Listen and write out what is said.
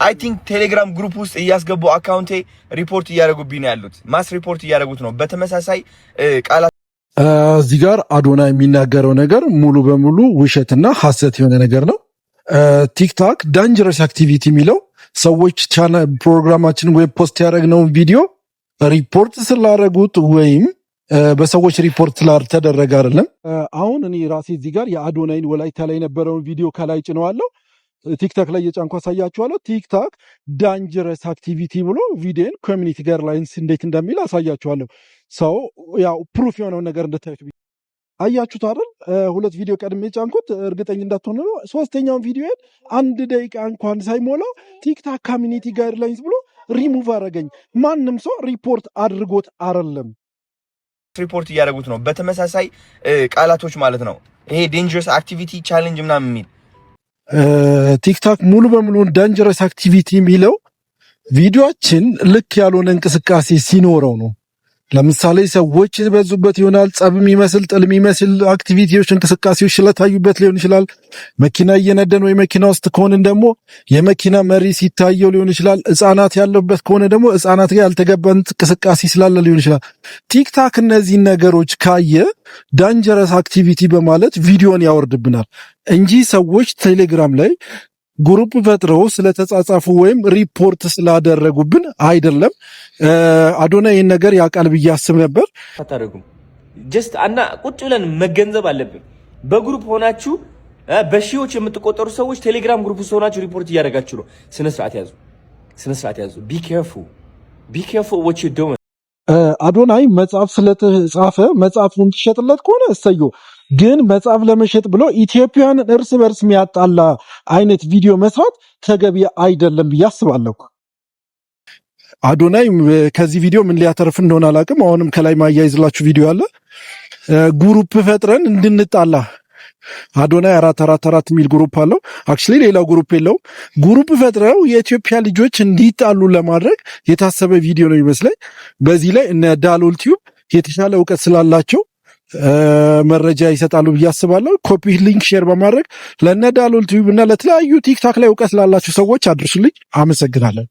አይ ቲንክ ቴሌግራም ግሩፕ ውስጥ እያስገቡ አካውንቴ ሪፖርት እያደረጉብኝ ያሉት ማስ ሪፖርት እያደረጉት ነው። በተመሳሳይ ቃላት እዚህ ጋር አዶና የሚናገረው ነገር ሙሉ በሙሉ ውሸትና ሐሰት የሆነ ነገር ነው። ቲክቶክ ዳንጀረስ አክቲቪቲ የሚለው ሰዎች ፕሮግራማችንን ወይ ፖስት ያደረግነውን ቪዲዮ ሪፖርት ስላደረጉት ወይም በሰዎች ሪፖርት ስላልተደረገ አይደለም። አሁን እኔ ራሴ እዚህ ጋር የአዶናይን ወላይታ ላይ የነበረውን ቪዲዮ ከላይ ጭነዋለሁ። ቲክቶክ ላይ የጫንኩ አሳያችኋለሁ። ቲክቶክ ዳንጀረስ አክቲቪቲ ብሎ ቪዲዮን ኮሚኒቲ ጋይድላይንስ እንዴት እንደሚል አሳያችኋለሁ። ሰው ያው ፕሩፍ የሆነውን ነገር እንድታዩት አያችሁት አይደል? ሁለት ቪዲዮ ቀድሜ ጫንኩት እርግጠኛ እንዳትሆኑ ነው። ሶስተኛውን ቪዲዮን 1 ደቂቃ እንኳን ሳይሞላው ቲክቶክ ኮሚኒቲ ጋይድላይንስ ብሎ ሪሙቭ አረገኝ። ማንም ሰው ሪፖርት አድርጎት አይደለም፣ ሪፖርት እያደረጉት ነው። በተመሳሳይ ቃላቶች ማለት ነው። ይሄ ዴንጀረስ አክቲቪቲ ቻሌንጅ ምናምን የሚል ቲክቶክ ሙሉ በሙሉ ዳንጀረስ አክቲቪቲ የሚለው ቪዲዮአችን ልክ ያልሆነ እንቅስቃሴ ሲኖረው ነው። ለምሳሌ ሰዎች በዙበት ይሆናል፣ ጸብ የሚመስል ጥል የሚመስል አክቲቪቲዎች እንቅስቃሴዎች ስለታዩበት ሊሆን ይችላል። መኪና እየነደን ወይ መኪና ውስጥ ከሆንን ደግሞ የመኪና መሪ ሲታየው ሊሆን ይችላል። ሕፃናት ያለበት ከሆነ ደግሞ ሕፃናት ጋር ያልተገባ እንቅስቃሴ ስላለ ሊሆን ይችላል። ቲክቶክ እነዚህን ነገሮች ካየ ዳንጀረስ አክቲቪቲ በማለት ቪዲዮን ያወርድብናል እንጂ ሰዎች ቴሌግራም ላይ ግሩፕ ፈጥረው ስለተጻጻፉ ወይም ሪፖርት ስላደረጉብን አይደለም። አዶና ይህን ነገር ያውቃል ብዬ አስብ ነበር። አታደርጉም። ጀስት ቁጭ ብለን መገንዘብ አለብን። በግሩፕ ሆናችሁ በሺዎች የምትቆጠሩ ሰዎች ቴሌግራም ግሩፕ ውስጥ ሆናችሁ ሪፖርት እያደረጋችሁ ነው። ስነ ስርዓት ያዙ። ቢ ኬርፉል what you doing። አዶናይ መጽሐፍ ስለተጻፈ መጽሐፉን ትሸጥለት ከሆነ እሰዮ፣ ግን መጽሐፍ ለመሸጥ ብሎ ኢትዮጵያውያንን እርስ በርስ የሚያጣላ አይነት ቪዲዮ መስራት ተገቢ አይደለም ብዬ አስባለሁ። አዶናይ ከዚህ ቪዲዮ ምን ሊያተርፍ እንደሆነ አላውቅም። አሁንም ከላይ ማያይዝላችሁ ቪዲዮ አለ። ግሩፕ ፈጥረን እንድንጣላ አዶናይ 444 የሚል ግሩፕ አለው። አክቹሊ ሌላው ግሩፕ የለውም። ግሩፕ ፈጥረው የኢትዮጵያ ልጆች እንዲጣሉ ለማድረግ የታሰበ ቪዲዮ ነው ይመስለኝ። በዚህ ላይ እነ ዳሎል ቲዩብ የተሻለ እውቀት ስላላቸው መረጃ ይሰጣሉ ብዬ አስባለሁ። ኮፒ ሊንክ ሼር በማድረግ ለነ ዳሎል ቲዩብ እና ለተለያዩ ቲክቶክ ላይ እውቀት ላላችሁ ሰዎች አድርሱልኝ። አመሰግናለሁ።